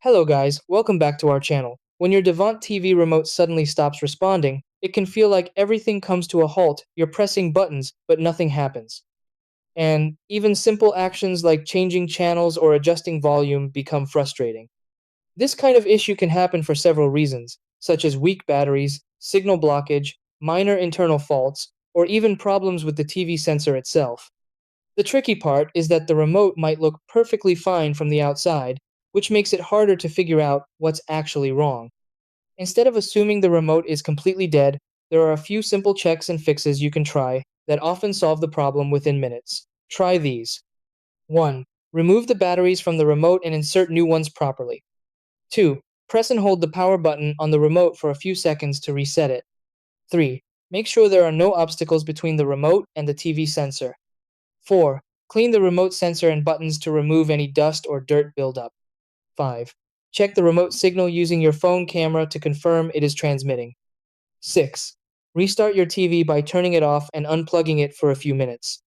Hello guys, welcome back to our channel. When your Devant TV remote suddenly stops responding, it can feel like everything comes to a halt. You're pressing buttons, but nothing happens. And even simple actions like changing channels or adjusting volume become frustrating. This kind of issue can happen for several reasons, such as weak batteries, signal blockage, minor internal faults, or even problems with the TV sensor itself. The tricky part is that the remote might look perfectly fine from the outside, which makes it harder to figure out what's actually wrong. Instead of assuming the remote is completely dead, there are a few simple checks and fixes you can try that often solve the problem within minutes. Try these. 1. Remove the batteries from the remote and insert new ones properly. 2. Press and hold the power button on the remote for a few seconds to reset it. 3. Make sure there are no obstacles between the remote and the TV sensor. 4. Clean the remote sensor and buttons to remove any dust or dirt buildup. 5. Check the remote signal using your phone camera to confirm it is transmitting. 6. Restart your TV by turning it off and unplugging it for a few minutes.